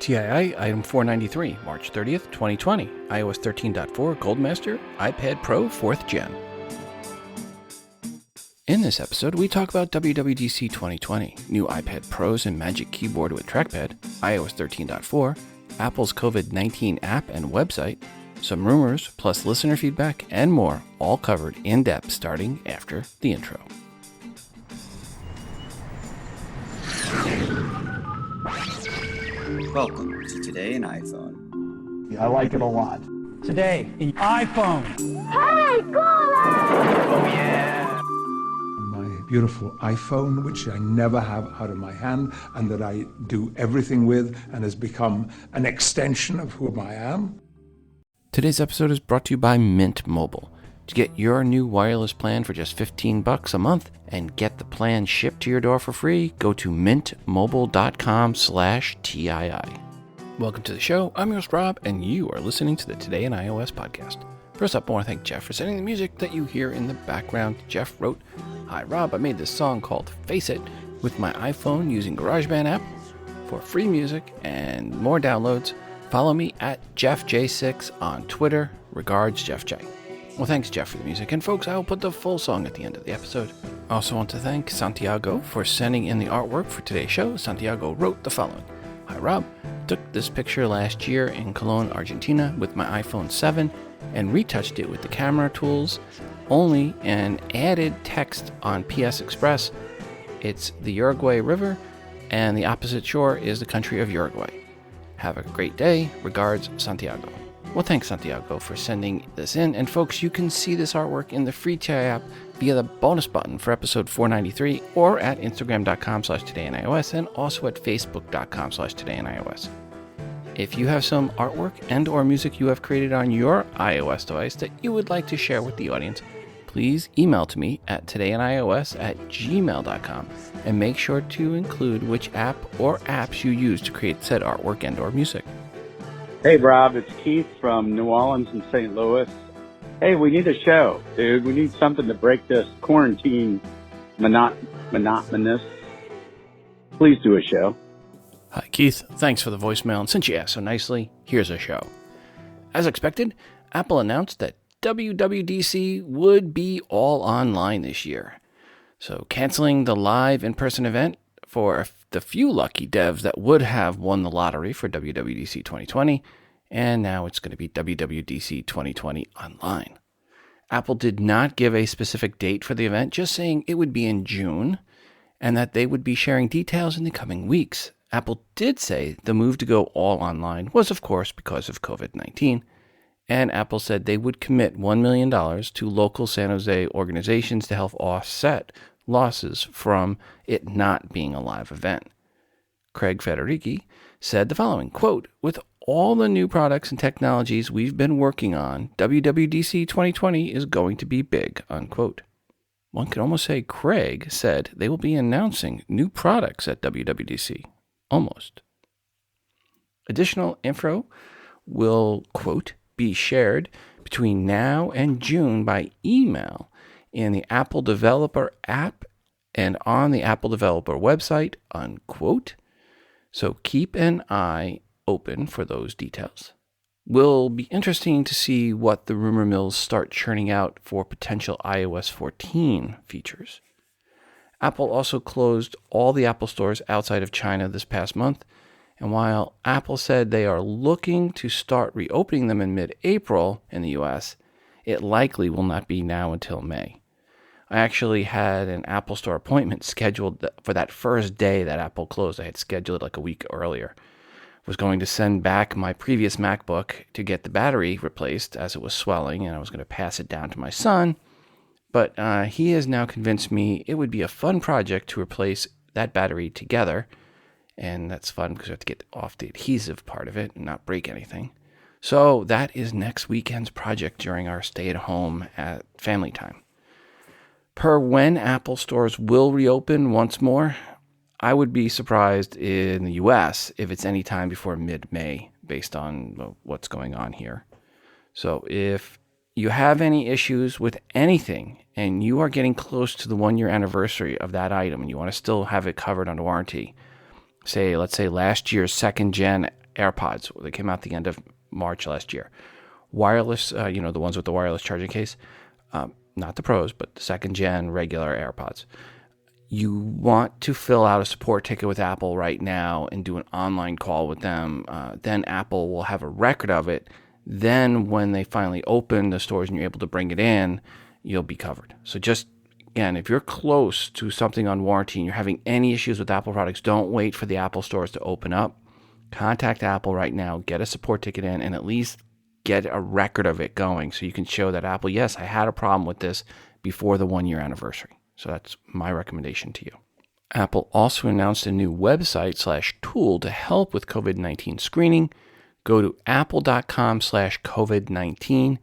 Tii item 493, March 30th, 2020, iOS 13.4 Goldmaster, iPad Pro 4th Gen. In this episode, we talk about WWDC 2020, new iPad Pros and Magic Keyboard with trackpad, iOS 13.4, Apple's COVID-19 app and website, some rumors, plus listener feedback, and more, all covered in depth starting after the intro. Welcome to Today in iPhone. I like it a lot. Today in iPhone. Hey, caller! Oh yeah! My beautiful iPhone, which I never have out of my hand and that I do everything with and has become an extension of who I am. Today's episode is brought to you by Mint Mobile. To get your new wireless plan for just $15 a month and get the plan shipped to your door for free, go to mintmobile.com/TII. Welcome to the show. I'm your host, Rob, and you are listening to the Today in iOS podcast. First up, I want to thank Jeff for sending the music that you hear in the background. Jeff wrote, "Hi, Rob. I made this song called Face It with my iPhone using Garageband app. For free music and more downloads, follow me at JeffJ6 on Twitter. Regards, Jeff J." Well, thanks, Jeff, for the music. And folks, I will put the full song at the end of the episode. I also want to thank Santiago for sending in the artwork for today's show. Santiago wrote the following. "Hi, Rob. Took this picture last year in Cologne, Argentina with my iPhone 7 and retouched it with the camera tools only and added text on PS Express. It's the Uruguay River and the opposite shore is the country of Uruguay. Have a great day. Regards, Santiago." Well, thanks, Santiago, for sending this in. And folks, you can see this artwork in the free Tii app via the bonus button for episode 493 or at Instagram.com/todayinios and also at Facebook.com/todayinios. If you have some artwork and or music you have created on your iOS device that you would like to share with the audience, please email to me at todayinios@gmail.com and make sure to include which app or apps you use to create said artwork and or music. Hey, Rob, it's Keith from New Orleans and St. Louis. Hey, we need a show, dude. We need something to break this quarantine monotonous. Please do a show. Hi, Keith. Thanks for the voicemail. And since you asked so nicely, here's a show. As expected, Apple announced that WWDC would be all online this year. So canceling the live in-person event for the few lucky devs that would have won the lottery for WWDC 2020, and now it's going to be WWDC 2020 online. Apple did not give a specific date for the event, just saying it would be in June, and that they would be sharing details in the coming weeks. Apple did say the move to go all online was, of course, because of COVID-19, and Apple said they would commit $1 million to local San Jose organizations to help offset losses from it not being a live event. Craig Federighi said the following, quote, "With all the new products and technologies we've been working on, WWDC 2020 is going to be big," unquote. One could almost say Craig said they will be announcing new products at WWDC. Almost. Additional info will, quote, "be shared between now and June by email in the Apple Developer app and on the Apple Developer website," unquote. So keep an eye open for those details. Will be interesting to see what the rumor mills start churning out for potential iOS 14 features. Apple also closed all the Apple stores outside of China this past month, and while Apple said they are looking to start reopening them in mid-April in the US, it likely will not be now until May. I actually had an Apple Store appointment scheduled for that first day that Apple closed. I had scheduled it like a week earlier. Was going to send back my previous MacBook to get the battery replaced as it was swelling, and I was going to pass it down to my son. But he has now convinced me it would be a fun project to replace that battery together. And that's fun because I have to get off the adhesive part of it and not break anything. So that is next weekend's project during our stay-at-home at family time. Per when Apple stores will reopen once more, I would be surprised in the US if it's any time before mid-May based on what's going on here. So if you have any issues with anything and you are getting close to the 1-year anniversary of that item and you want to still have it covered under warranty, let's say last year's second gen AirPods. They came out the end of March last year. Wireless, the ones with the wireless charging case, not the Pros, but the second gen regular AirPods. You want to fill out a support ticket with Apple right now and do an online call with them. Then Apple will have a record of it. Then when they finally open the stores and you're able to bring it in, you'll be covered. So just, again, if you're close to something on warranty and you're having any issues with Apple products, don't wait for the Apple stores to open up. Contact Apple right now, get a support ticket in, and at least get a record of it going so you can show that Apple, yes, I had a problem with this before the 1 year anniversary. So that's my recommendation to you. Apple also announced a new website/tool to help with COVID-19 screening. Go to apple.com/COVID-19,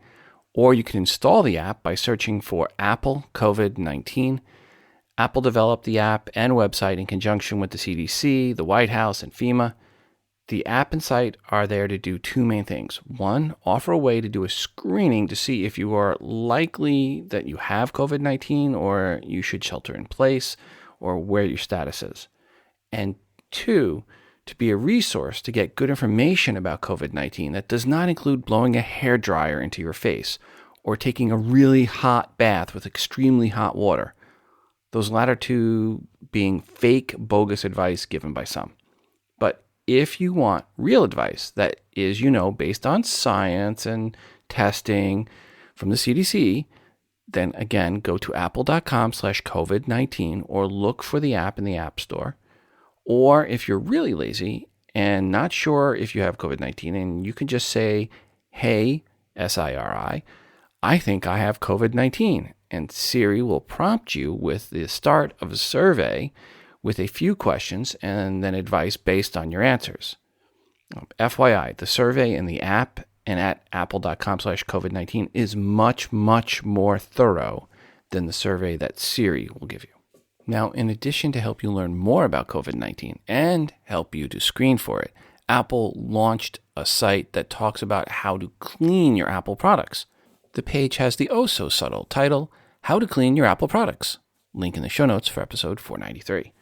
or you can install the app by searching for Apple COVID-19. Apple developed the app and website in conjunction with the CDC, the White House, and FEMA. The app and site are there to do two main things. One, offer a way to do a screening to see if you are likely that you have COVID-19 or you should shelter in place or where your status is. And two, to be a resource to get good information about COVID-19 that does not include blowing a hairdryer into your face or taking a really hot bath with extremely hot water. Those latter two being fake, bogus advice given by some. But if you want real advice that is, based on science and testing from the CDC, then again, go to apple.com/COVID-19 or look for the app in the App Store. Or if you're really lazy and not sure if you have COVID-19, and you can just say, hey, SIRI, I think I have COVID-19. And Siri will prompt you with the start of a survey with a few questions and then advice based on your answers. FYI, the survey in the app and at apple.com/COVID-19 is much, much more thorough than the survey that Siri will give you. Now, in addition to help you learn more about COVID-19 and help you to screen for it, Apple launched a site that talks about how to clean your Apple products. The page has the oh-so-subtle title, How to Clean Your Apple Products. Link in the show notes for episode 493.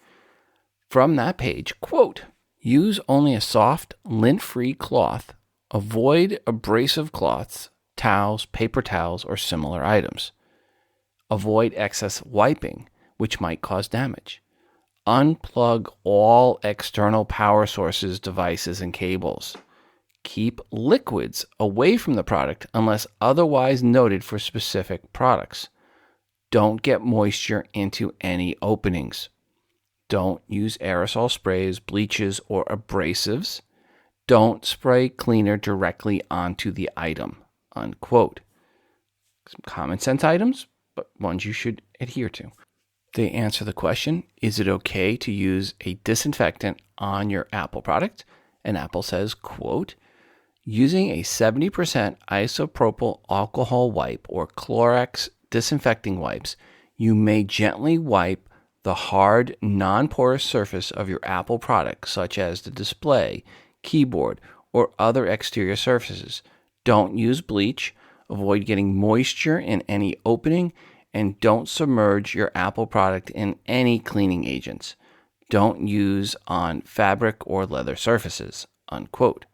From that page, quote, use only a soft, lint-free cloth. Avoid abrasive cloths, towels, paper towels, or similar items. Avoid excess wiping, which might cause damage. Unplug all external power sources, devices, and cables. Keep liquids away from the product unless otherwise noted for specific products. Don't get moisture into any openings. Don't use aerosol sprays, bleaches, or abrasives. Don't spray cleaner directly onto the item, unquote. Some common sense items, but ones you should adhere to. They answer the question, is it okay to use a disinfectant on your Apple product? And Apple says, quote, using a 70% isopropyl alcohol wipe or Clorox disinfecting wipes, you may gently wipe the hard, non-porous surface of your Apple product, such as the display, keyboard, or other exterior surfaces. Don't use bleach, avoid getting moisture in any opening, and don't submerge your Apple product in any cleaning agents. Don't use on fabric or leather surfaces, unquote.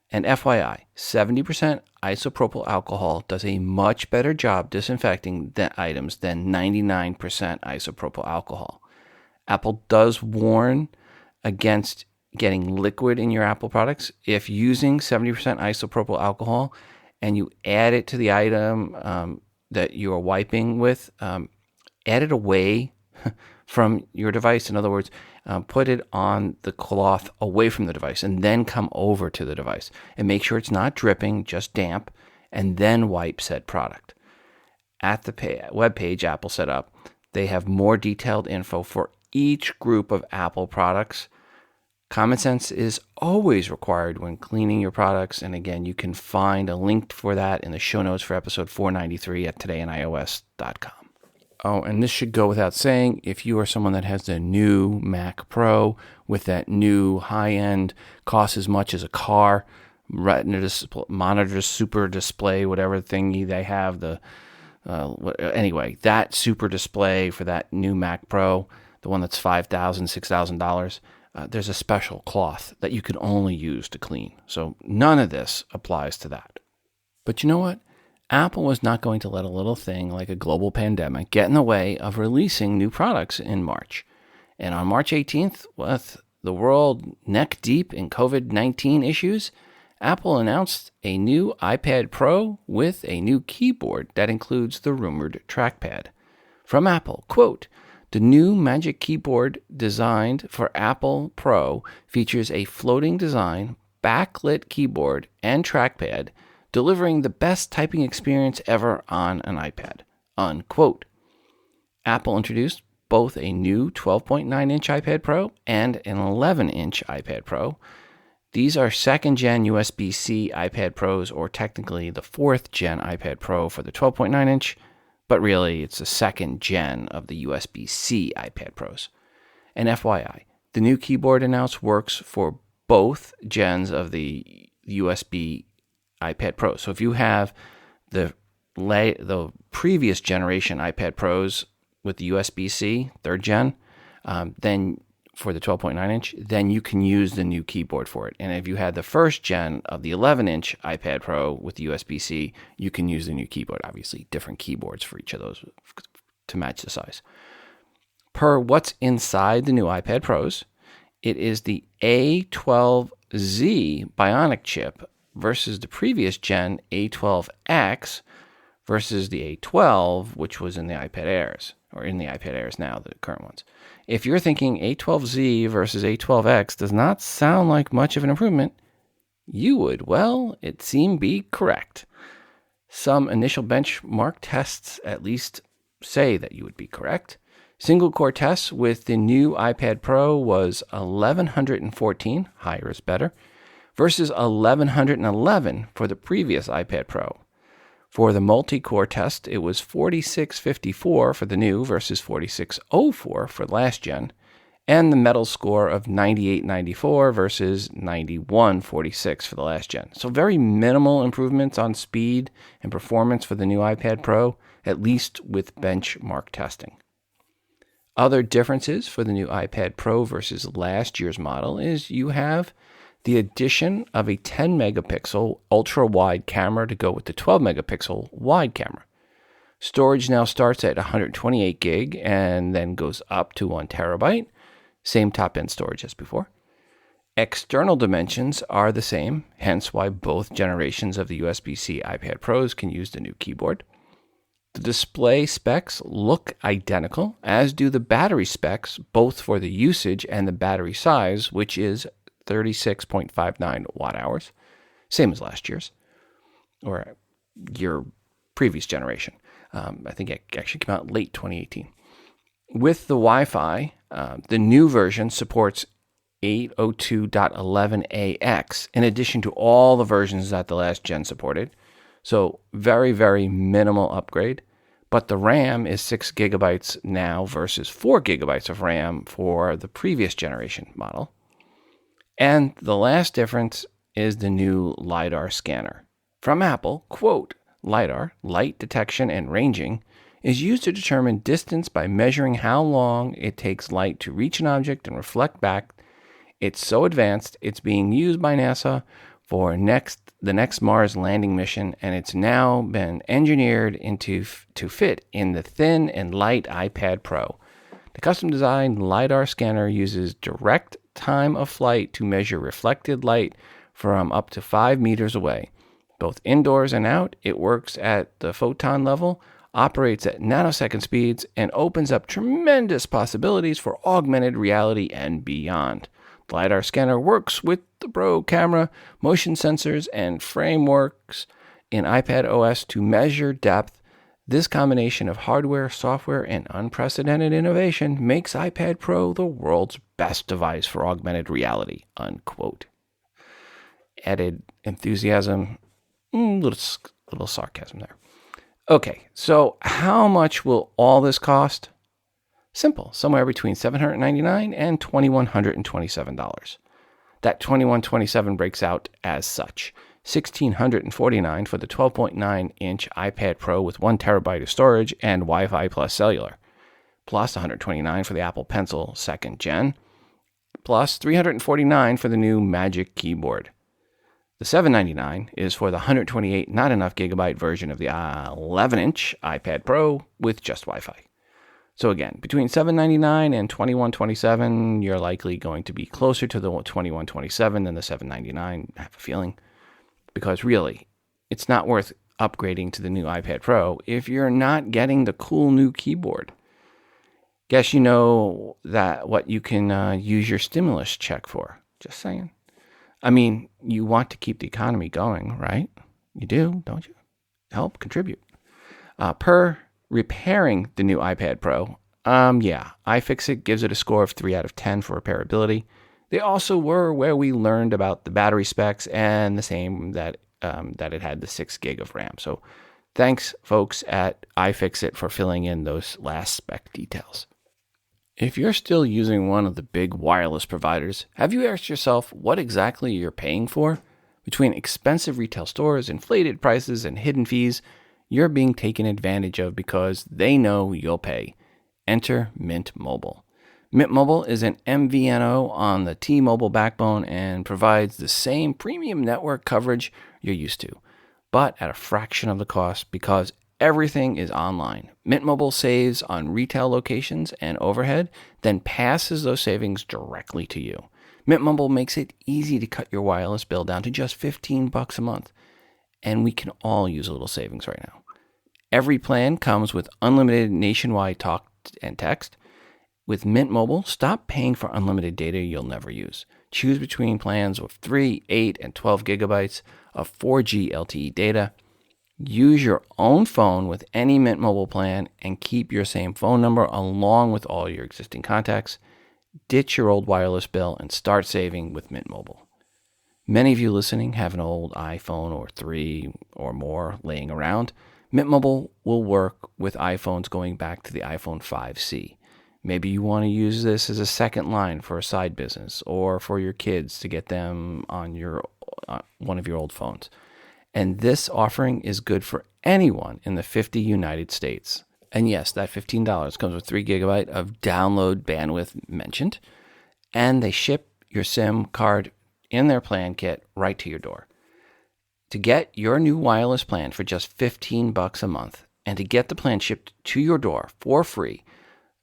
And FYI, 70% isopropyl alcohol does a much better job disinfecting the items than 99% isopropyl alcohol. Apple does warn against getting liquid in your Apple products. If using 70% isopropyl alcohol and you add it to the item that you are wiping with, add it away from your device. In other words, put it on the cloth away from the device and then come over to the device and make sure it's not dripping, just damp, and then wipe said product. At the web page Apple set up, they have more detailed info for each group of Apple products. Common sense is always required when cleaning your products. And again, you can find a link for that in the show notes for episode 493 at todayandios.com. Oh, and this should go without saying, if you are someone that has the new Mac Pro with that new high-end, costs as much as a car, retina display, monitor, super display, whatever thingy they have, anyway, that super display for that new Mac Pro, the one that's $5,000, $6,000, there's a special cloth that you can only use to clean. So none of this applies to that. But you know what? Apple was not going to let a little thing like a global pandemic get in the way of releasing new products in March. And on March 18th, with the world neck deep in COVID-19 issues, Apple announced a new iPad Pro with a new keyboard that includes the rumored trackpad. From Apple, quote, "The new Magic Keyboard designed for Apple Pro features a floating design, backlit keyboard, and trackpad, delivering the best typing experience ever on an iPad," unquote. Apple introduced both a new 12.9-inch iPad Pro and an 11-inch iPad Pro. These are second-gen USB-C iPad Pros, or technically the fourth-gen iPad Pro for the 12.9-inch, but really it's the second gen of the USB-C iPad Pros. And FYI, the new keyboard announced works for both gens of the USB iPad Pro. So if you have the previous generation iPad Pros with the USB-C, third gen, then for the 12.9-inch, then you can use the new keyboard for it. And if you had the first gen of the 11-inch iPad Pro with the USB-C, you can use the new keyboard. Obviously, different keyboards for each of those to match the size. Per what's inside the new iPad Pros, it is the A12Z Bionic chip versus the previous gen A12X versus the A12, which was in the iPad Airs, or in the iPad Airs now, the current ones. If you're thinking A12Z versus A12X does not sound like much of an improvement, you would, well, it seemed be correct. Some initial benchmark tests at least say that you would be correct. Single core tests with the new iPad Pro was 1114, higher is better, versus 1111 for the previous iPad Pro. For the multi-core test, it was 4654 for the new versus 4604 for last gen, and the metal score of 9894 versus 9146 for the last gen. So very minimal improvements on speed and performance for the new iPad Pro, at least with benchmark testing. Other differences for the new iPad Pro versus last year's model is you have the addition of a 10 megapixel ultra-wide camera to go with the 12 megapixel wide camera. Storage now starts at 128 gig and then goes up to 1 terabyte. Same top-end storage as before. External dimensions are the same, hence why both generations of the USB-C iPad Pros can use the new keyboard. The display specs look identical, as do the battery specs, both for the usage and the battery size, which is 36.59 watt hours, same as last year's, or your previous generation. I think it actually came out late 2018. With the Wi-Fi, the new version supports 802.11ax, in addition to all the versions that the last gen supported. So very, very minimal upgrade. But the RAM is 6 gigabytes now versus 4 gigabytes of RAM for the previous generation model. And the last difference is the new LiDAR scanner. From Apple, quote, LiDAR, light detection and ranging, is used to determine distance by measuring how long it takes light to reach an object and reflect back. It's so advanced, it's being used by NASA for the next Mars landing mission, and it's now been engineered to fit in the thin and light iPad Pro. The custom-designed LiDAR scanner uses direct time of flight to measure reflected light from up to 5 meters away. Both indoors and out, it works at the photon level, operates at nanosecond speeds, and opens up tremendous possibilities for augmented reality and beyond. The LiDAR scanner works with the Pro camera, motion sensors, and frameworks in iPadOS to measure depth. This combination of hardware, software, and unprecedented innovation makes iPad Pro the world's best device for augmented reality, unquote. Added enthusiasm, little sarcasm there. Okay, so how much will all this cost? Simple, somewhere between $799 and $2,127. That $2,127 breaks out as such. $1,649 for the 12.9-inch iPad Pro with 1 terabyte of storage and Wi-Fi plus cellular, plus $129 for the Apple Pencil 2nd Gen, plus $349 for the new Magic Keyboard. The $799 is for the 128 not enough gigabyte version of the 11-inch iPad Pro with just Wi-Fi. So again, between $799 and $2127, you're likely going to be closer to the $2127 than the $799, I have a feeling. Because really, it's not worth upgrading to the new iPad Pro if you're not getting the cool new keyboard. Guess you know that what you can use your stimulus check for. Just saying. I mean, you want to keep the economy going, right? You do, don't you? Help, contribute. Per repairing the new iPad Pro, iFixit gives it a score of 3 out of 10 for repairability. They also were where we learned about the battery specs and the same that it had the 6 gig of RAM. So thanks, folks at iFixit, for filling in those last spec details. If you're still using one of the big wireless providers, have you asked yourself what exactly you're paying for? Between expensive retail stores, inflated prices, and hidden fees, you're being taken advantage of because they know you'll pay. Enter Mint Mobile. Mint Mobile is an MVNO on the T-Mobile backbone and provides the same premium network coverage you're used to, but at a fraction of the cost because everything is online. Mint Mobile saves on retail locations and overhead, then passes those savings directly to you. Mint Mobile makes it easy to cut your wireless bill down to just $15 a month. And we can all use a little savings right now. Every plan comes with unlimited nationwide talk and text. With Mint Mobile, stop paying for unlimited data you'll never use. Choose between plans of 3, 8, and 12 gigabytes of 4G LTE data. Use your own phone with any Mint Mobile plan and keep your same phone number along with all your existing contacts. Ditch your old wireless bill and start saving with Mint Mobile. Many of you listening have an old iPhone or 3 or more laying around. Mint Mobile will work with iPhones going back to the iPhone 5C. Maybe you want to use this as a second line for a side business or for your kids to get them on your one of your old phones. And this offering is good for anyone in the 50 United States. And yes, that $15 comes with 3 gigabyte of download bandwidth mentioned, and they ship your SIM card in their plan kit right to your door. To get your new wireless plan for just $15 a month, and to get the plan shipped to your door for free,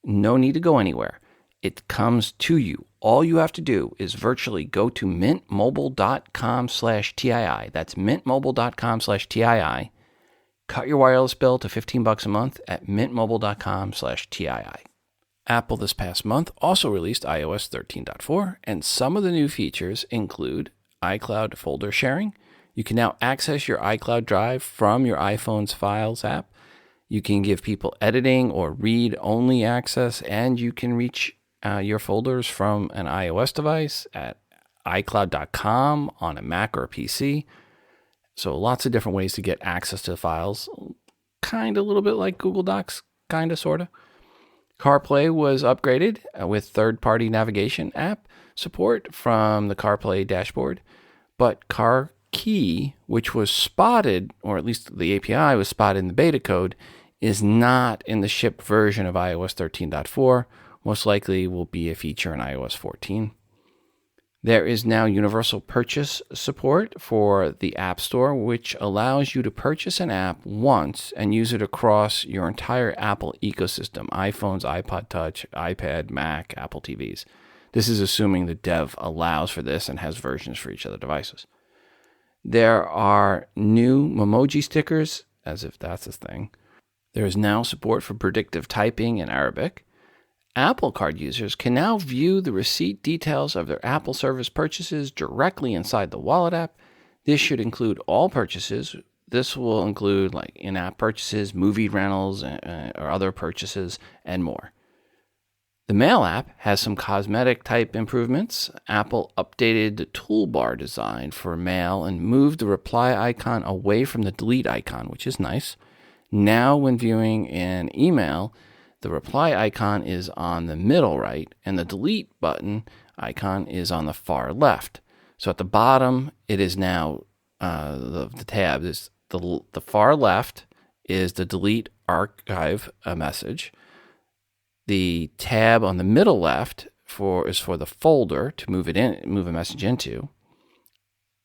no need to go anywhere. It comes to you. All you have to do is virtually go to mintmobile.com/TII. That's mintmobile.com/TII. Cut your wireless bill to $15 a month at mintmobile.com/TII. Apple this past month also released iOS 13.4, and some of the new features include iCloud folder sharing. You can now access your iCloud drive from your iPhone's Files app. You can give people editing or read-only access, and you can reach your folders from an iOS device at iCloud.com on a Mac or a PC. So lots of different ways to get access to the files. Kind of a little bit like Google Docs, kind of, sort of. CarPlay was upgraded with third-party navigation app support from the CarPlay dashboard. But Car Key, which was spotted, or at least the API was spotted in the beta code, is not in the shipped version of iOS 13.4. Most likely will be a feature in iOS 14. There is now universal purchase support for the App Store, which allows you to purchase an app once and use it across your entire Apple ecosystem: iPhones, iPod Touch, iPad, Mac, Apple TVs. This is assuming the dev allows for this and has versions for each of the devices. There are new Memoji stickers, as if that's a thing. There is now support for predictive typing in Arabic. Apple Card users can now view the receipt details of their Apple service purchases directly inside the Wallet app. This should include all purchases. This will include like in-app purchases, movie rentals, or other purchases, and more. The Mail app has some cosmetic type improvements. Apple updated the toolbar design for Mail and moved the reply icon away from the delete icon, which is nice. Now when viewing an email, the reply icon is on the middle right, and the delete button icon is on the far left. So at the bottom, it is now the tab is the far left is the delete archive message. The tab on the middle left is for the folder to move a message into.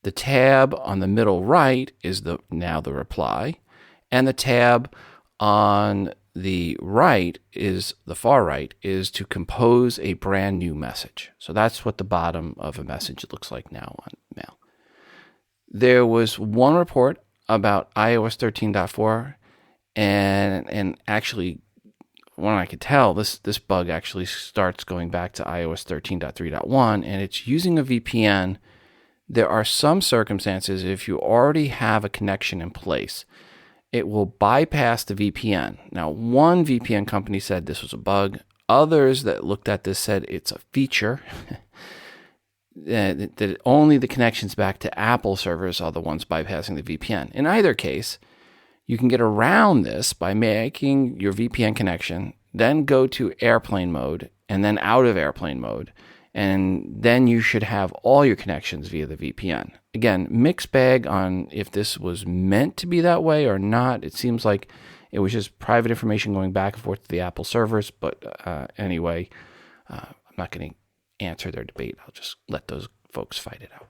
The tab on the middle right is now the reply, and the tab on the far right is to compose a brand new message. So that's what the bottom of a message looks like now on Mail. There was one report about iOS 13.4, and actually, when I could tell, this bug actually starts going back to iOS 13.3.1, and it's using a VPN. There are some circumstances, if you already have a connection in place, it will bypass the VPN. Now, one VPN company said this was a bug. Others that looked at this said it's a feature. That only the connections back to Apple servers are the ones bypassing the VPN. In either case, you can get around this by making your VPN connection, then go to airplane mode, and then out of airplane mode. And then you should have all your connections via the VPN. Again, mixed bag on if this was meant to be that way or not. It seems like it was just private information going back and forth to the Apple servers. But anyway, I'm not going to answer their debate. I'll just let those folks fight it out.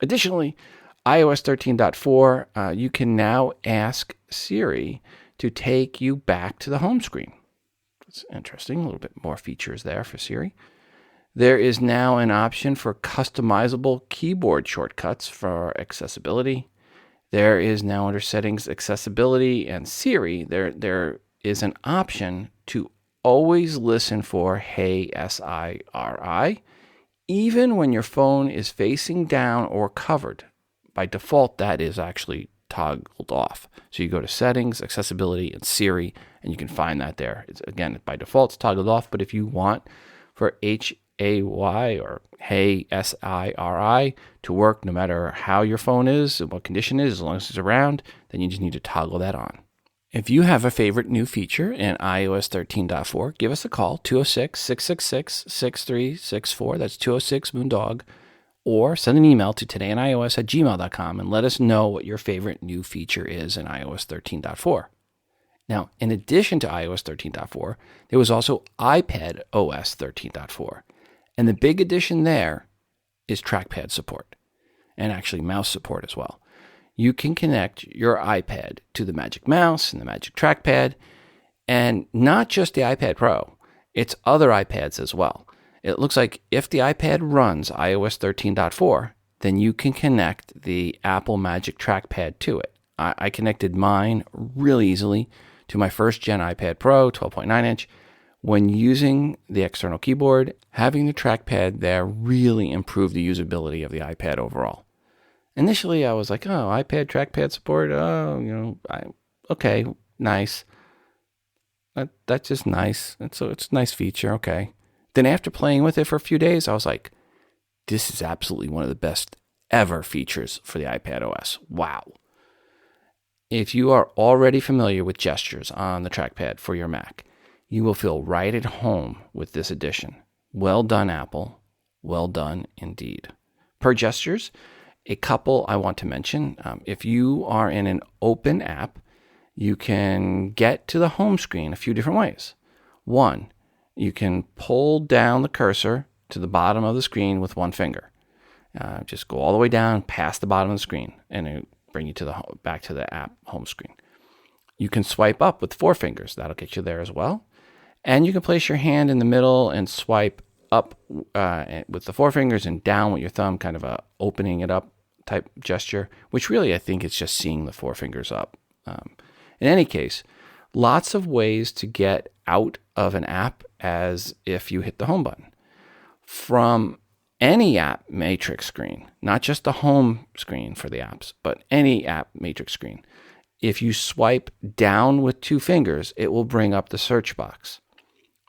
Additionally, iOS 13.4, you can now ask Siri to take you back to the home screen. It's interesting. A little bit more features there for Siri. There is now an option for customizable keyboard shortcuts for accessibility. There is now under Settings, Accessibility, and Siri, there is an option to always listen for Hey SIRI, even when your phone is facing down or covered. By default, that is actually toggled off. So you go to Settings, Accessibility, and Siri, and you can find that there. Again, by default, it's toggled off, but if you want for HAY or Hey SIRI to work no matter how your phone is and what condition it is, as long as it's around, then you just need to toggle that on. If you have a favorite new feature in iOS 13.4, give us a call, 206-666-6364. That's 206-MOONDOG. Or send an email to todayinios@gmail.com and let us know what your favorite new feature is in iOS 13.4. Now, in addition to iOS 13.4, there was also iPadOS 13.4. And the big addition there is trackpad support, and actually mouse support as well. You can connect your iPad to the Magic Mouse and the Magic Trackpad, and not just the iPad Pro, it's other iPads as well. It looks like if the iPad runs iOS 13.4, then you can connect the Apple Magic Trackpad to it. I connected mine really easily to my first gen iPad Pro, 12.9 inch. When using the external keyboard, having the trackpad there really improved the usability of the iPad overall. Initially, I was like, oh, iPad trackpad support, okay, nice. That's just nice. It's a nice feature, okay. Then after playing with it for a few days, I was like, this is absolutely one of the best ever features for the iPadOS. Wow. If you are already familiar with gestures on the trackpad for your Mac, you will feel right at home with this addition. Well done, Apple. Well done indeed. Per gestures, a couple I want to mention. If you are in an open app, you can get to the home screen a few different ways. One, you can pull down the cursor to the bottom of the screen with one finger. Just go all the way down past the bottom of the screen, and it'll bring you to back to the app home screen. You can swipe up with four fingers. That'll get you there as well. And you can place your hand in the middle and swipe up with the four fingers and down with your thumb, kind of a opening it up type gesture, which really I think it's just seeing the four fingers up. In any case, lots of ways to get out of an app as if you hit the home button. From any app matrix screen, not just the home screen for the apps, but any app matrix screen. If you swipe down with two fingers, it will bring up the search box.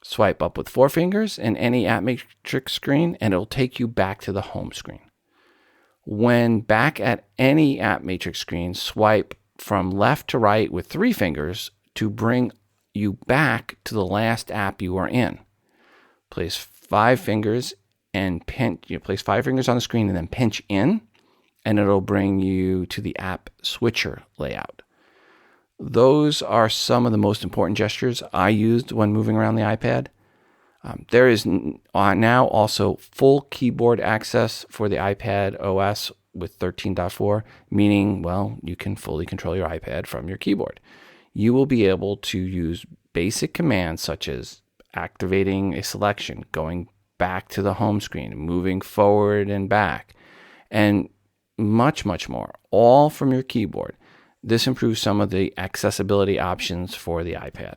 Swipe up with four fingers in any app matrix screen, and it'll take you back to the home screen. When back at any app matrix screen, swipe from left to right with three fingers to bring you back to the last app you are in. Place five fingers and pinch. Place five fingers on the screen and then pinch in, and it'll bring you to the app switcher layout. Those are some of the most important gestures I used when moving around the iPad. There is now also full keyboard access for the iPad OS with 13.4, meaning, well, you can fully control your iPad from your keyboard. You will be able to use basic commands such as activating a selection, going back to the home screen, moving forward and back, and much, much more, all from your keyboard. This improves some of the accessibility options for the iPad.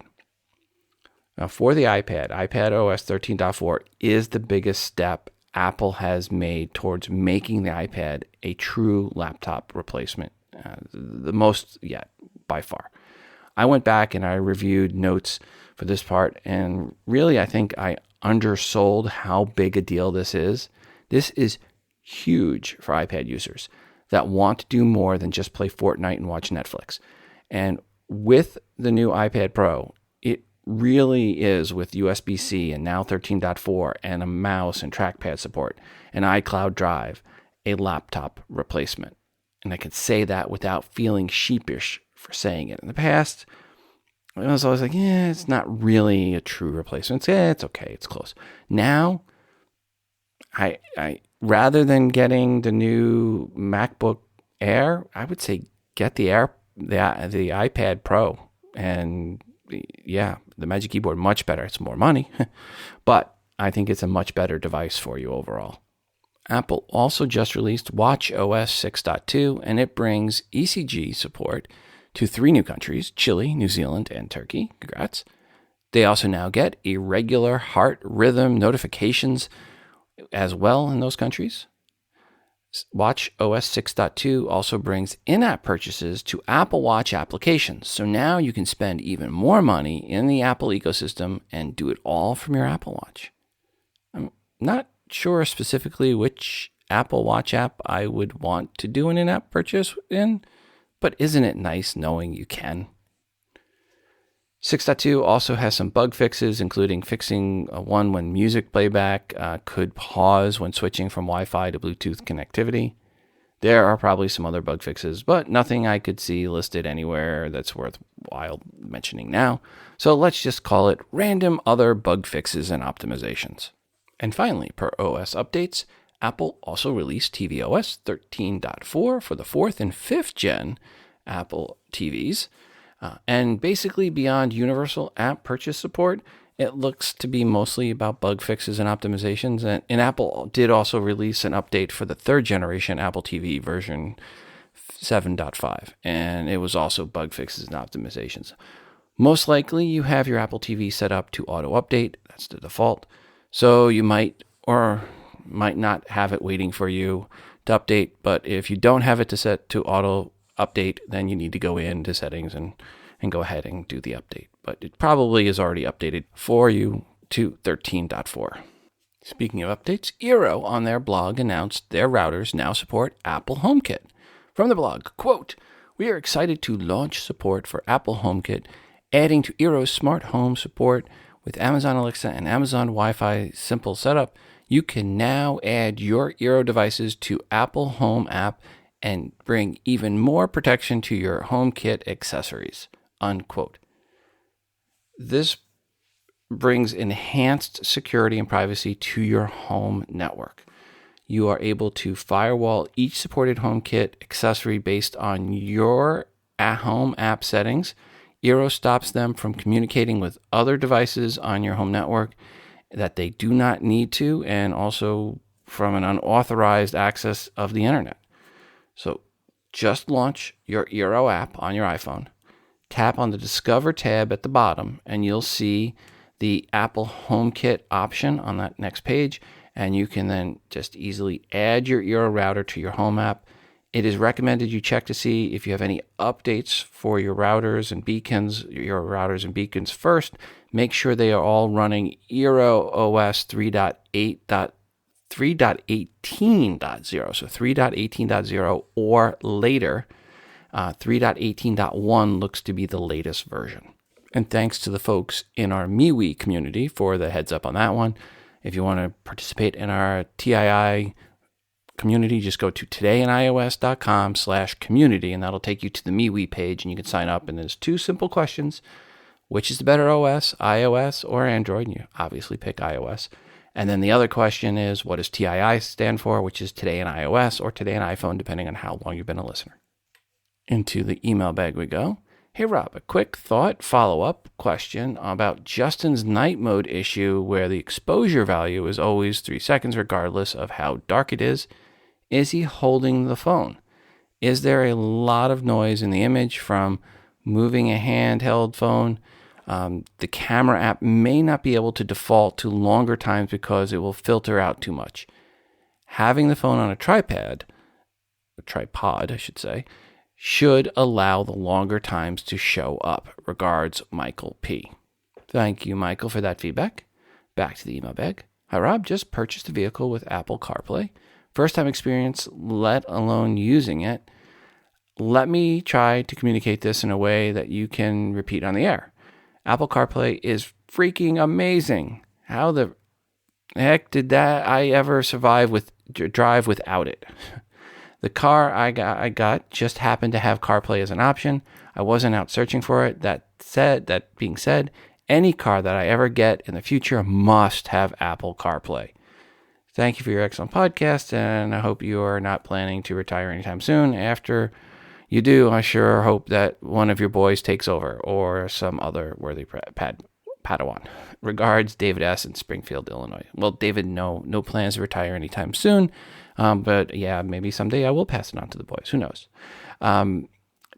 Now, for the iPad, iPadOS 13.4 is the biggest step Apple has made towards making the iPad a true laptop replacement, the most yet, by far. I went back and I reviewed notes for this part, and really I think I undersold how big a deal this is. This is huge for iPad users that want to do more than just play Fortnite and watch Netflix. And with the new iPad Pro, it really is, with USB-C and now 13.4 and a mouse and trackpad support and iCloud Drive, a laptop replacement. And I could say that without feeling sheepish for saying it. In the past, I was always like, it's not really a true replacement. It's okay, it's close. Now, I rather than getting the new MacBook Air, I would say get the iPad Pro. And yeah, the Magic Keyboard, much better. It's more money, but I think it's a much better device for you overall. Apple also just released watchOS 6.2, and it brings ECG support to 3 new countries, Chile, New Zealand, and Turkey. Congrats. They also now get irregular heart rhythm notifications as well in those countries. watchOS 6.2 also brings in-app purchases to Apple Watch applications. So now you can spend even more money in the Apple ecosystem and do it all from your Apple Watch. I'm not sure specifically which Apple Watch app I would want to do an in-app purchase in, but isn't it nice knowing you can? 6.2 also has some bug fixes, including fixing one when music playback could pause when switching from Wi-Fi to Bluetooth connectivity. There are probably some other bug fixes, but nothing I could see listed anywhere that's worthwhile mentioning now. So let's just call it random other bug fixes and optimizations. And finally, per OS updates, Apple also released tvOS 13.4 for the 4th and 5th gen Apple TVs. And basically, beyond universal app purchase support, it looks to be mostly about bug fixes and optimizations. And Apple did also release an update for the 3rd generation Apple TV version 7.5. And it was also bug fixes and optimizations. Most likely, you have your Apple TV set up to auto-update. That's the default. So you might or might not have it waiting for you to update. But if you don't have it to set to auto-update, then you need to go into settings and go ahead and do the update. But it probably is already updated for you to 13.4. Speaking of updates, eero on their blog announced their routers now support Apple HomeKit. From the blog, quote, "We are excited to launch support for Apple HomeKit, adding to eero's smart home support with Amazon Alexa and Amazon Wi-Fi simple setup. You can now add your eero devices to Apple Home app and bring even more protection to your HomeKit accessories," unquote. This brings enhanced security and privacy to your home network. You are able to firewall each supported HomeKit accessory based on your at-home app settings. eero stops them from communicating with other devices on your home network that they do not need to, and also from an unauthorized access of the internet. So just launch your eero app on your iPhone. Tap on the Discover tab at the bottom, and you'll see the Apple HomeKit option on that next page, and you can then just easily add your eero router to your home app. It is recommended you check to see if you have any updates for your routers and beacons, first. Make sure they are all running eero OS 3.18.0, so 3.18.0 or later. 3.18.1 looks to be the latest version. And thanks to the folks in our MeWe community for the heads up on that one. If you want to participate in our TII community, just go to todayinios.com/community, and that'll take you to the MeWe page, and you can sign up. And there's 2 simple questions. Which is the better OS, iOS or Android? You obviously pick iOS. And then the other question is, what does TII stand for, which is today in iOS or today in iPhone, depending on how long you've been a listener. Into the email bag we go. Hey, Rob, a quick thought follow-up question about Justin's night mode issue where the exposure value is always 3 seconds regardless of how dark it is. Is he holding the phone? Is there a lot of noise in the image from moving a handheld phone? The camera app may not be able to default to longer times because it will filter out too much. Having the phone on a tripod, I should say, should allow the longer times to show up. Regards, Michael P. Thank you, Michael, for that feedback. Back to the email bag. Hi, Rob. Just purchased a vehicle with Apple CarPlay. First time experience, let alone using it. Let me try to communicate this in a way that you can repeat on the air. Apple CarPlay is freaking amazing. How the heck did I ever drive without it? The car I got just happened to have CarPlay as an option. I wasn't out searching for it. That being said, any car that I ever get in the future must have Apple CarPlay. Thank you for your excellent podcast, and I hope you are not planning to retire anytime soon. After you do, I sure hope that one of your boys takes over or some other worthy Padawan. Regards, David S. in Springfield, Illinois. Well, David, no plans to retire anytime soon. But yeah, maybe someday I will pass it on to the boys. Who knows?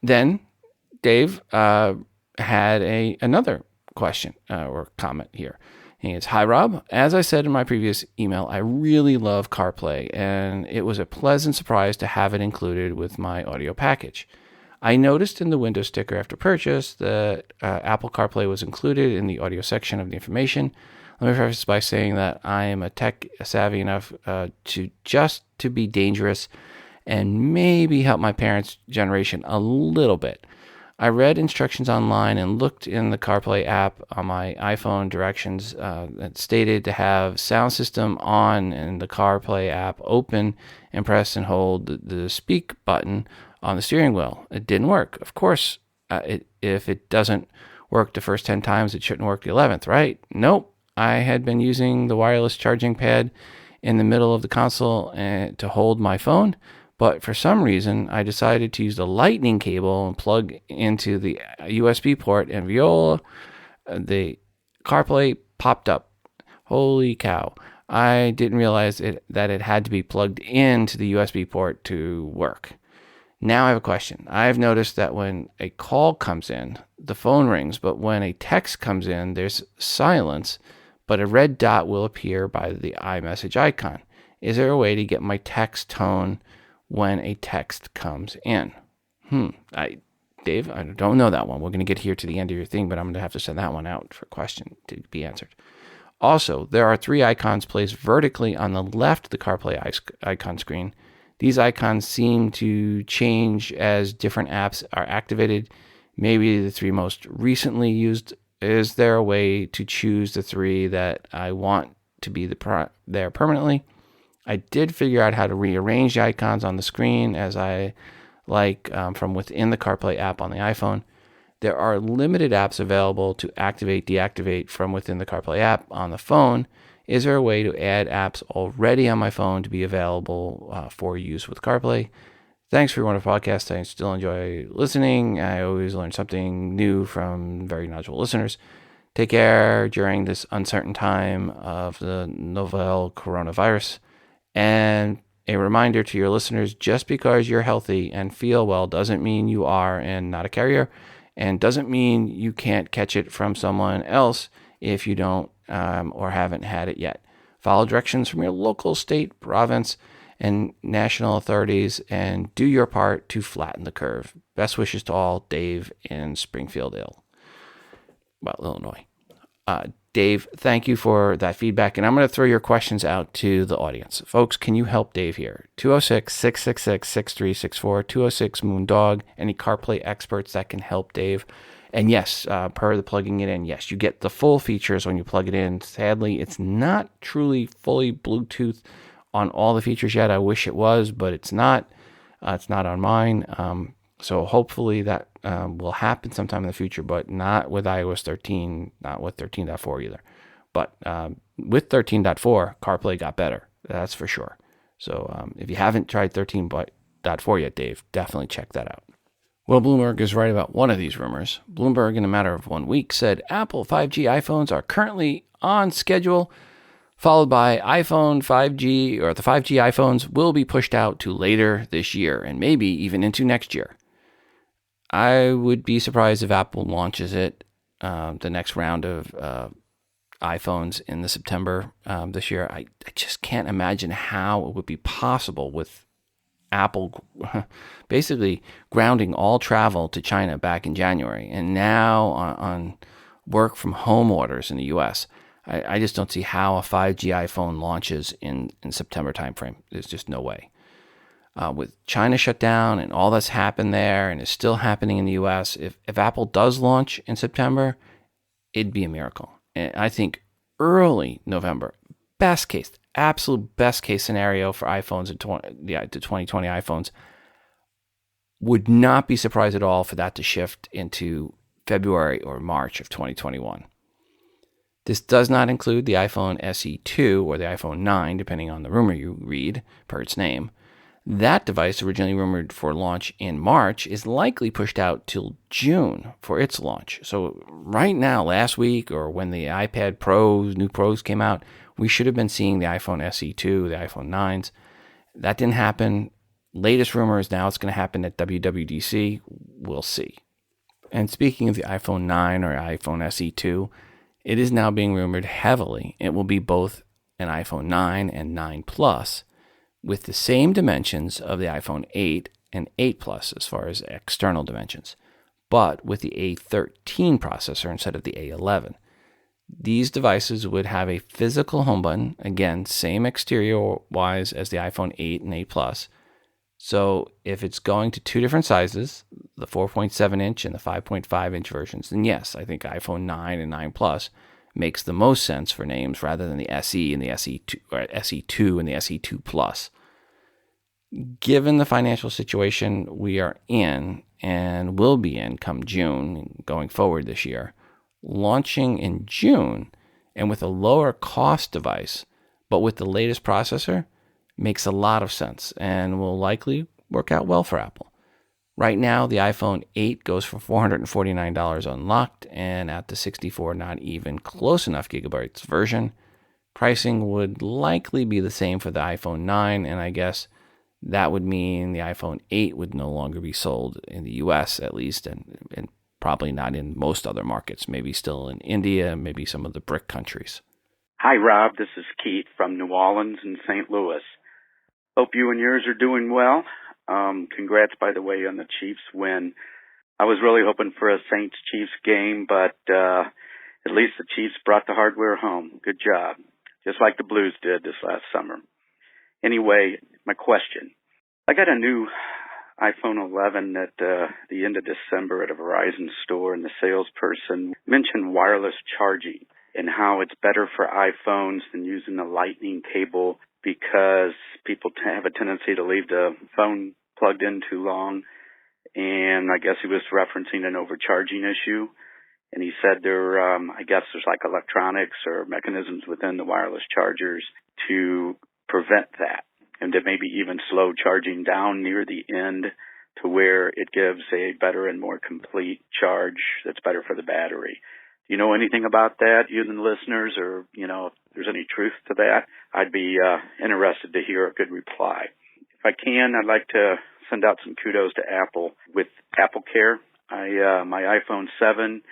Then Dave had another question or comment here. It's, hi, Rob. As I said in my previous email, I really love CarPlay, and it was a pleasant surprise to have it included with my audio package. I noticed in the window sticker after purchase that Apple CarPlay was included in the audio section of the information. Let me preface by saying that I am a tech savvy enough to be dangerous and maybe help my parents' generation a little bit. I read instructions online and looked in the CarPlay app on my iPhone directions that stated to have sound system on and the CarPlay app open and press and hold the speak button on the steering wheel. It didn't work. Of course, if it doesn't work the first 10 times, it shouldn't work the 11th, right? Nope. I had been using the wireless charging pad in the middle of the console to hold my phone, but for some reason, I decided to use the lightning cable and plug into the USB port, and Viola, the CarPlay popped up. Holy cow. I didn't realize that it had to be plugged into the USB port to work. Now I have a question. I've noticed that when a call comes in, the phone rings, but when a text comes in, there's silence, but a red dot will appear by the iMessage icon. Is there a way to get my text tone when a text comes in? Dave, I don't know that one. We're going to get here to the end of your thing, but I'm going to have to send that one out for a question to be answered. Also, there are 3 icons placed vertically on the left of the CarPlay icon screen. These icons seem to change as different apps are activated. Maybe the 3 most recently used. Is there a way to choose the 3 that I want to be there permanently? I did figure out how to rearrange the icons on the screen as I like from within the CarPlay app on the iPhone. There are limited apps available to deactivate from within the CarPlay app on the phone. Is there a way to add apps already on my phone to be available for use with CarPlay? Thanks for your wonderful podcast. I still enjoy listening. I always learn something new from very knowledgeable listeners. Take care during this uncertain time of the novel coronavirus. And a reminder to your listeners, just because you're healthy and feel well doesn't mean you are and not a carrier, and doesn't mean you can't catch it from someone else if you don't or haven't had it yet. Follow directions from your local, state, province, and national authorities and do your part to flatten the curve. Best wishes to all, Dave in Springfield, Illinois. Dave, thank you for that feedback, and I'm going to throw your questions out to the audience. Folks, can you help Dave here? 206-666-6364, 206-MOON-DOG, any CarPlay experts that can help Dave. And yes, per the plugging it in, yes, you get the full features when you plug it in. Sadly, it's not truly fully Bluetooth on all the features yet. I wish it was, but it's not. It's not on mine. So hopefully that will happen sometime in the future, but not with iOS 13, not with 13.4 either. But with 13.4, CarPlay got better. That's for sure. So if you haven't tried 13.4 yet, Dave, definitely check that out. Well, Bloomberg is right about one of these rumors. Bloomberg, in a matter of 1 week, said Apple 5G iPhones are currently on schedule, followed by iPhone 5G, or the 5G iPhones will be pushed out to later this year and maybe even into next year. I would be surprised if Apple launches it, the next round of iPhones in the September this year. I just can't imagine how it would be possible with Apple basically grounding all travel to China back in January and now on work from home orders in the US. I just don't see how a 5G iPhone launches in September timeframe. There's just no way. With China shut down and all that's happened there and is still happening in the US, if Apple does launch in September, it'd be a miracle. And I think early November, best case, absolute best case scenario for iPhones, the 2020 iPhones, would not be surprised at all for that to shift into February or March of 2021. This does not include the iPhone SE2 or the iPhone 9, depending on the rumor you read, per its name. That device, originally rumored for launch in March, is likely pushed out till June for its launch. So right now, last week, or when the iPad Pros, new Pros came out, we should have been seeing the iPhone SE2, the iPhone 9s. That didn't happen. Latest rumor is now it's going to happen at WWDC. We'll see. And speaking of the iPhone 9 or iPhone SE2, it is now being rumored heavily it will be both an iPhone 9 and 9 Plus, with the same dimensions of the iPhone 8 and 8 Plus as far as external dimensions, but with the A13 processor instead of the A11. These devices would have a physical home button, again, same exterior-wise as the iPhone 8 and 8 Plus. So if it's going to two different sizes, the 4.7-inch and the 5.5-inch versions, then yes, I think iPhone 9 and 9 Plus makes the most sense for names rather than the SE and the SE2 or SE2 and the SE2 Plus. Given the financial situation we are in and will be in come June going forward this year, launching in June and with a lower cost device, but with the latest processor, makes a lot of sense and will likely work out well for Apple. Right now, the iPhone 8 goes for $449 unlocked, and at the 64 not even close enough gigabytes version, pricing would likely be the same for the iPhone 9, and I guess that would mean the iPhone 8 would no longer be sold in the US at least, and probably not in most other markets, maybe still in India, maybe some of the BRIC countries. Hi, Rob. This is Keith from New Orleans and St. Louis. Hope you and yours are doing well. Congrats, by the way, on the Chiefs win. I was really hoping for a Saints-Chiefs game, but at least the Chiefs brought the hardware home. Good job. Just like the Blues did this last summer. Anyway, my question. I got a new iPhone 11 at the end of December at a Verizon store, and the salesperson mentioned wireless charging and how it's better for iPhones than using the lightning cable because people have a tendency to leave the phone plugged in too long. And I guess he was referencing an overcharging issue. And he said I guess there's like electronics or mechanisms within the wireless chargers to prevent that, and to maybe even slow charging down near the end to where it gives a better and more complete charge that's better for the battery. Do you know anything about that, you and the listeners, or, if there's any truth to that? I'd be interested to hear a good reply. If I can, I'd like to send out some kudos to Apple with Apple Care. My iPhone 7,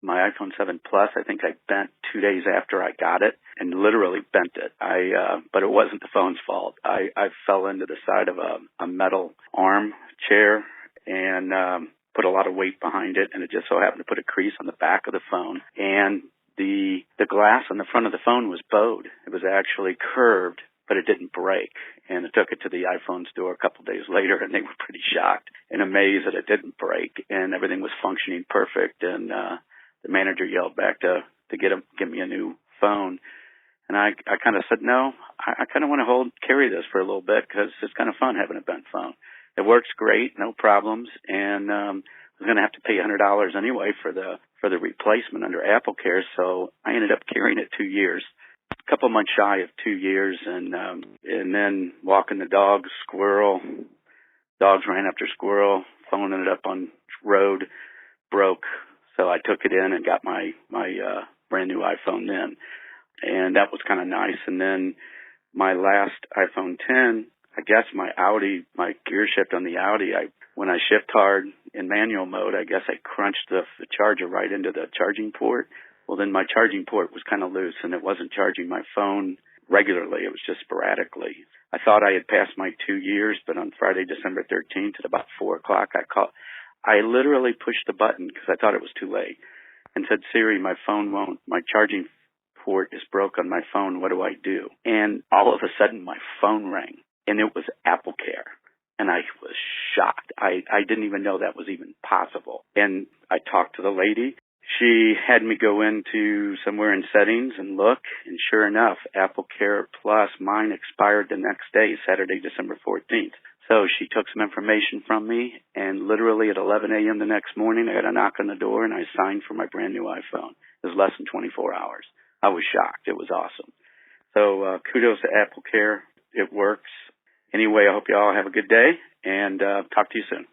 my iPhone 7 Plus, I think I bent 2 days after I got it, and literally bent it. But it wasn't the phone's fault. I fell into the side of a metal arm chair and put a lot of weight behind it, and it just so happened to put a crease on the back of the phone. And the glass on the front of the phone was bowed. It was actually curved, but it didn't break. And I took it to the iPhone store a couple days later, and they were pretty shocked and amazed that it didn't break, and everything was functioning perfect. And the manager yelled back to give me a new phone. And I kind of said, no, I kind of want to carry this for a little bit because it's kind of fun having a bent phone. It works great, no problems, and I was going to have to pay $100 anyway for the replacement under Apple Care, so I ended up carrying it 2 years. A couple months shy of 2 years, and then walking the dog, squirrel. Dogs ran after squirrel. Phone ended up on road, broke. So I took it in and got my brand new iPhone then, and that was kind of nice. And then my last iPhone 10, I guess my gear shift on the Audi. When I shift hard in manual mode, I guess I crunched the charger right into the charging port. Well, then my charging port was kind of loose, and it wasn't charging my phone regularly. It was just sporadically. I thought I had passed my 2 years, but on Friday, December 13th at about 4 o'clock, I literally pushed the button because I thought it was too late and said, Siri, my charging port is broke on my phone. What do I do? And all of a sudden my phone rang, and it was Apple Care. And I was shocked. I didn't even know that was even possible. And I talked to the lady. She had me go into somewhere in settings and look, and sure enough, Apple Care Plus, mine expired the next day, Saturday, December 14th. So she took some information from me, and literally at 11 a.m. the next morning, I got a knock on the door, and I signed for my brand new iPhone. It was less than 24 hours. I was shocked. It was awesome. So kudos to Apple Care. It works. Anyway, I hope you all have a good day, and talk to you soon.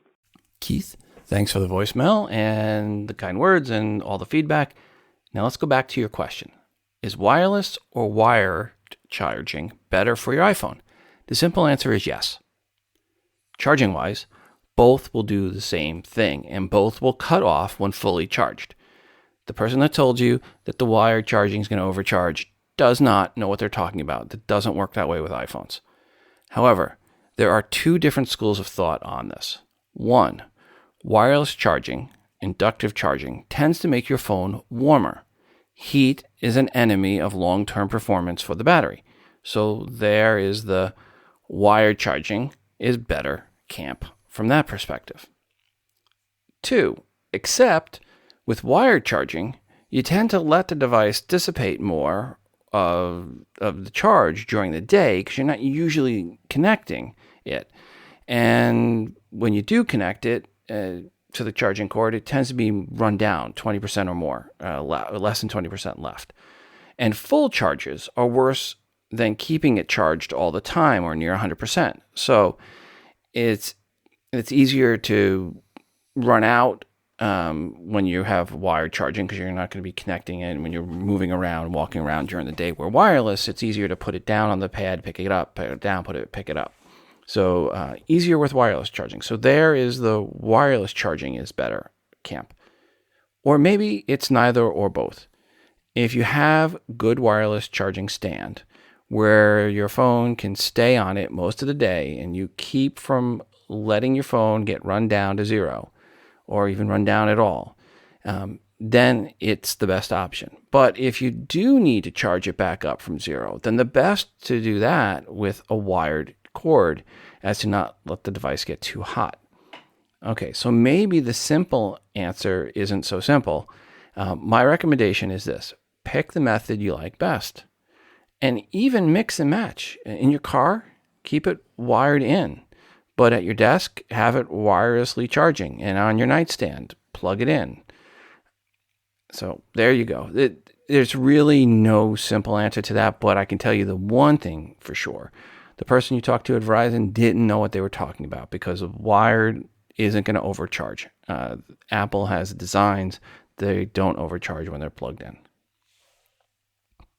Keith, thanks for the voicemail and the kind words and all the feedback. Now let's go back to your question. Is wireless or wired charging better for your iPhone? The simple answer is yes. Charging-wise, both will do the same thing, and both will cut off when fully charged. The person that told you that the wired charging is going to overcharge does not know what they're talking about. That doesn't work that way with iPhones. However, there are two different schools of thought on this. One, wireless charging, inductive charging, tends to make your phone warmer. Heat is an enemy of long-term performance for the battery. So there is the wired charging is better camp from that perspective. Two, except with wired charging, you tend to let the device dissipate more of the charge during the day because you're not usually connecting it. And when you do connect it to the charging cord, it tends to be run down 20% or more, less than 20% left. And full charges are worse than keeping it charged all the time or near 100%. So it's easier to run out when you have wired charging because you're not going to be connecting it when you're moving around, walking around during the day. Where wireless, it's easier to put it down on the pad, pick it up, put it down, pick it up. So easier with wireless charging. So there is the wireless charging is better camp. Or maybe it's neither or both. If you have good wireless charging stand where your phone can stay on it most of the day and you keep from letting your phone get run down to zero or even run down at all, then it's the best option. But if you do need to charge it back up from zero, then the best to do that with a wired cord as to not let the device get too hot. Okay, so maybe the simple answer isn't so simple. My recommendation is this. Pick the method you like best. And even mix and match. In your car, keep it wired in. But at your desk, have it wirelessly charging. And on your nightstand, plug it in. So there you go. There's really no simple answer to that, but I can tell you the one thing for sure. The person you talked to at Verizon didn't know what they were talking about because of wired isn't going to overcharge. Apple has designs, they don't overcharge when they're plugged in.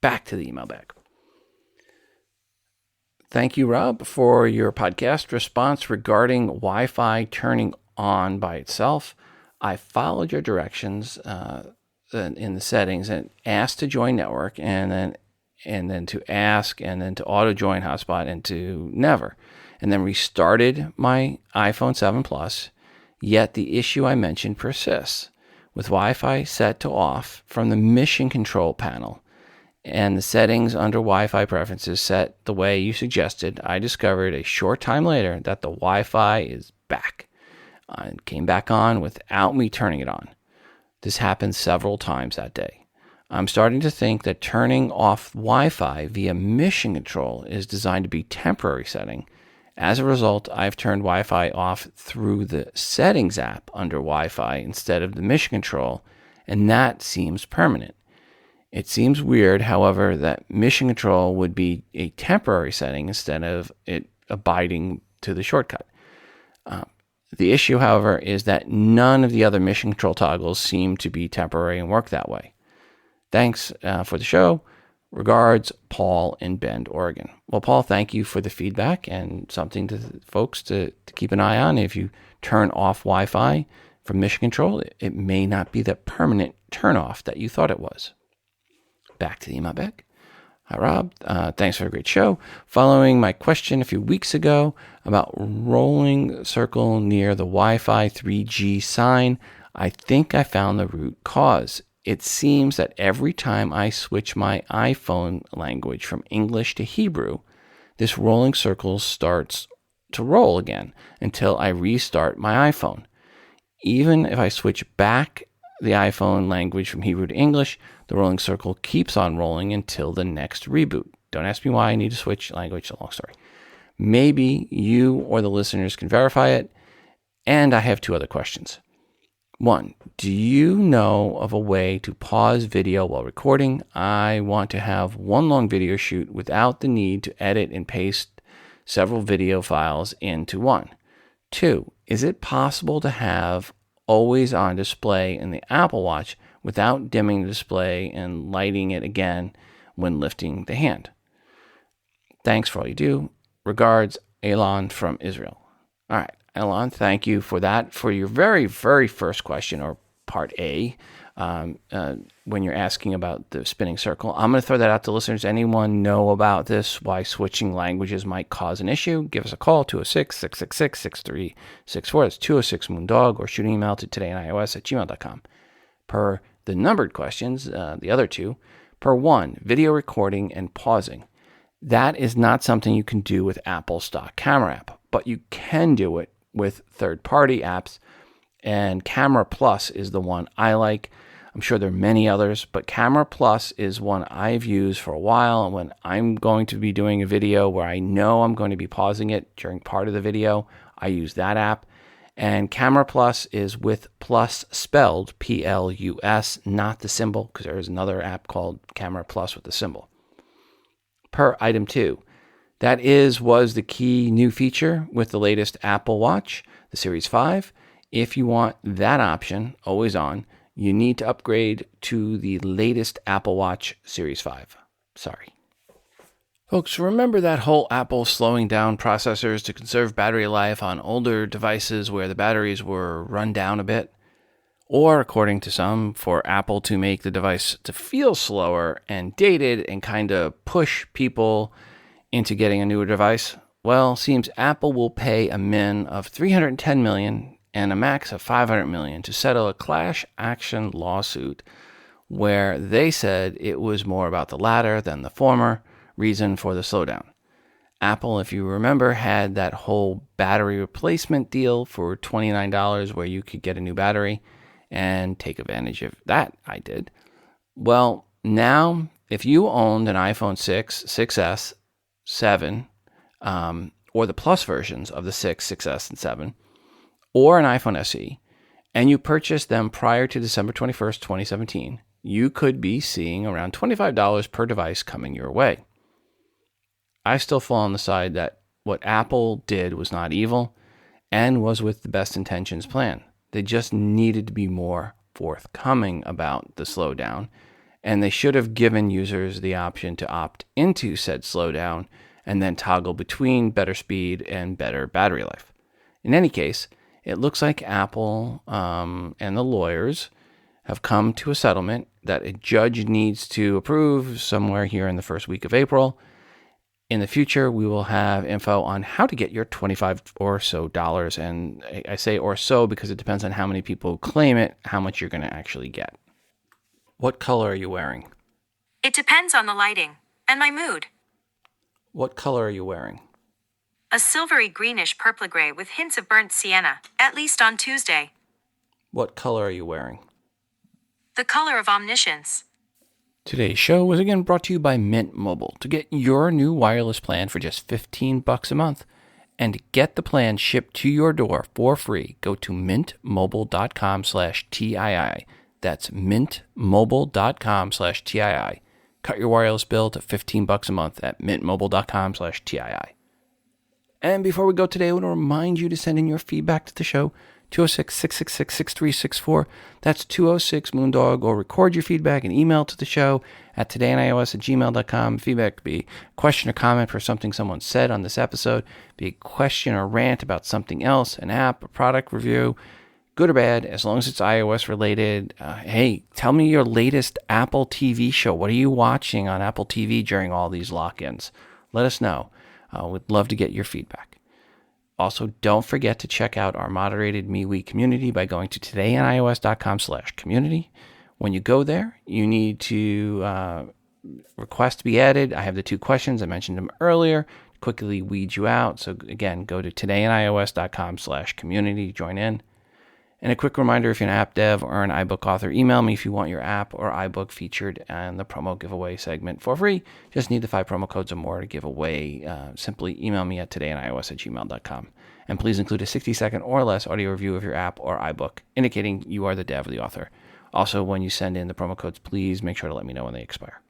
Back to the email bag. Thank you, Rob, for your podcast response regarding Wi-Fi turning on by itself. I followed your directions in the settings and asked to join network and then to ask and then to auto join hotspot and to never. And then restarted my iPhone 7 Plus, yet the issue I mentioned persists. With Wi-Fi set to off from the mission control panel and the settings under Wi-Fi preferences set the way you suggested, I discovered a short time later that the Wi-Fi is back and came back on without me turning it on. This happened several times that day. I'm starting to think that turning off Wi-Fi via mission control is designed to be temporary setting As a result, I've turned Wi-Fi off through the Settings app under Wi-Fi instead of the Mission Control, and that seems permanent. It seems weird, however, that Mission Control would be a temporary setting instead of it abiding to the shortcut. The issue, however, is that none of the other Mission Control toggles seem to be temporary and work that way. Thanks for the show. Regards, Paul in Bend, Oregon. Well, Paul, thank you for the feedback and something to folks to keep an eye on. If you turn off Wi-Fi from Mission Control, it may not be the permanent turn-off that you thought it was. Back to the email back. Hi, Rob. Thanks for a great show. Following my question a few weeks ago about rolling circle near the Wi-Fi 3G sign, I think I found the root cause. It seems that every time I switch my iPhone language from English to Hebrew, this rolling circle starts to roll again until I restart my iPhone. Even if I switch back the iPhone language from Hebrew to English, the rolling circle keeps on rolling until the next reboot. Don't ask me why I need to switch language, it's a long story. Maybe you or the listeners can verify it. And I have two other questions. One, do you know of a way to pause video while recording? I want to have one long video shoot without the need to edit and paste several video files into one. Two, is it possible to have always on display in the Apple Watch without dimming the display and lighting it again when lifting the hand? Thanks for all you do. Regards, Elon from Israel. All right, Elon, thank you for that. For your very, very first question, or part A, when you're asking about the spinning circle, I'm going to throw that out to listeners. Anyone know about this, why switching languages might cause an issue? Give us a call, 206-666-6364. That's 206-MOON-DOG, or shoot an email to todayios@gmail.com. Per the numbered questions, the other two, per one, video recording and pausing. That is not something you can do with Apple's stock camera app, but you can do it with third-party apps, and Camera Plus is the one I like. I'm sure there are many others, but Camera Plus is one I've used for a while, and when I'm going to be doing a video where I know I'm going to be pausing it during part of the video, I use that app. And Camera Plus is with plus spelled Plus, not the symbol, because there is another app called Camera Plus with the symbol. Per item 2, that was the key new feature with the latest Apple Watch, the Series 5. If you want that option, always on, you need to upgrade to the latest Apple Watch Series 5. Sorry. Folks, remember that whole Apple slowing down processors to conserve battery life on older devices where the batteries were run down a bit? Or, according to some, for Apple to make the device to feel slower and dated and kind of push people into getting a newer device? Well, seems Apple will pay a min of $310 million and a max of $500 million to settle a class action lawsuit where they said it was more about the latter than the former reason for the slowdown. Apple, if you remember, had that whole battery replacement deal for $29 where you could get a new battery and take advantage of that. I did. Well, now, if you owned an iPhone 6, 6S, 7, or the Plus versions of the 6, 6S, and 7, or an iPhone SE, and you purchased them prior to December 21st, 2017, you could be seeing around $25 per device coming your way. I still fall on the side that what Apple did was not evil and was with the best intentions plan. They just needed to be more forthcoming about the slowdown, and they should have given users the option to opt into said slowdown and then toggle between better speed and better battery life. In any case, it looks like Apple and the lawyers have come to a settlement that a judge needs to approve somewhere here in the first week of April. In the future, we will have info on how to get your $25 or so. And I say or so because it depends on how many people claim it, how much you're going to actually get. What color are you wearing? It depends on the lighting and my mood. What color are you wearing? A silvery greenish purple gray with hints of burnt sienna, at least on Tuesday. What color are you wearing? The color of omniscience. Today's show was again brought to you by Mint Mobile. To get your new wireless plan for just $15 a month, And get the plan shipped to your door for free, go to mintmobile.com/TII. That's mintmobile.com/TII. Cut your wireless bill to $15 a month at mintmobile.com/TII. And before we go today, I want to remind you to send in your feedback to the show, 206-666-6364. That's 206-Moondog, or record your feedback and email to the show at todayios@gmail.com. Feedback could be a question or comment for something someone said on this episode, be a question or rant about something else, an app, a product review, good or bad, as long as it's iOS related. Hey, tell me your latest Apple TV show. What are you watching on Apple TV during all these lock-ins? Let us know. We'd love to get your feedback. Also, don't forget to check out our moderated MeWe community by going to todayinios.com/community. When you go there, you need to request to be added. I have the 2 questions. I mentioned them earlier. Quickly weed you out. So again, go to todayinios.com/community. Join in. And a quick reminder, if you're an app dev or an iBook author, email me if you want your app or iBook featured in the promo giveaway segment for free. Just need the 5 promo codes or more to give away. Simply email me at todayinios@gmail.com. And please include a 60-second or less audio review of your app or iBook, indicating you are the dev or the author. Also, when you send in the promo codes, please make sure to let me know when they expire.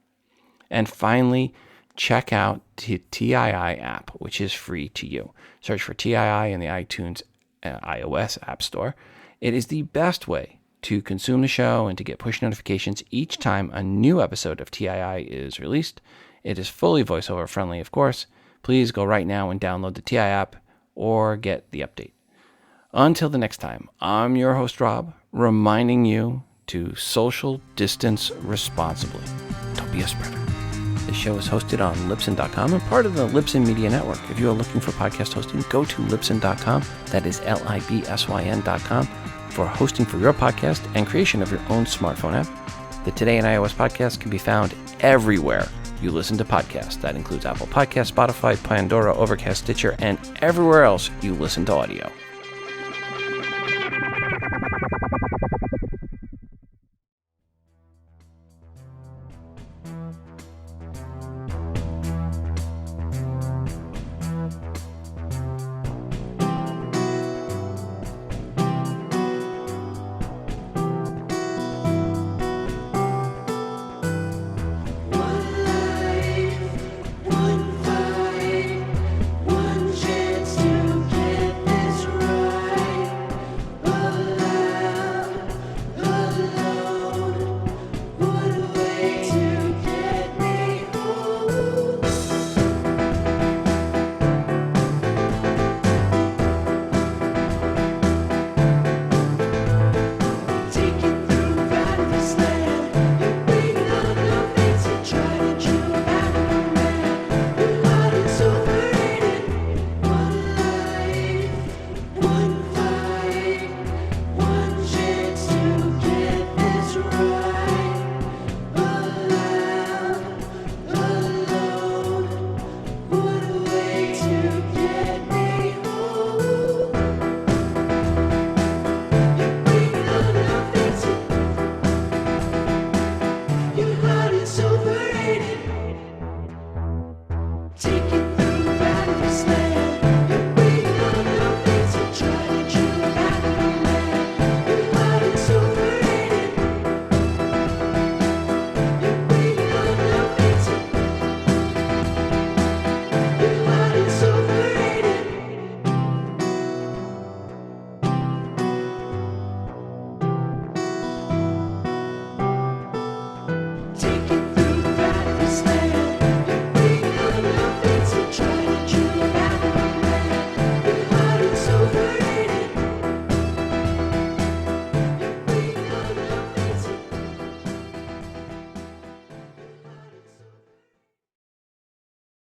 And finally, check out the Tii app, which is free to you. Search for Tii in the iTunes iOS App Store. It is the best way to consume the show and to get push notifications each time a new episode of Tii is released. It is fully voiceover friendly, of course. Please go right now and download the Tii app or get the update. Until the next time, I'm your host, Rob, reminding you to social distance responsibly. Don't be a spreader. The show is hosted on Libsyn.com and part of the Libsyn Media Network. If you are looking for podcast hosting, go to Libsyn.com. That is Libsyn.com for hosting for your podcast and creation of your own smartphone app. The Today in iOS podcast can be found everywhere you listen to podcasts. That includes Apple Podcasts, Spotify, Pandora, Overcast, Stitcher, and everywhere else you listen to audio.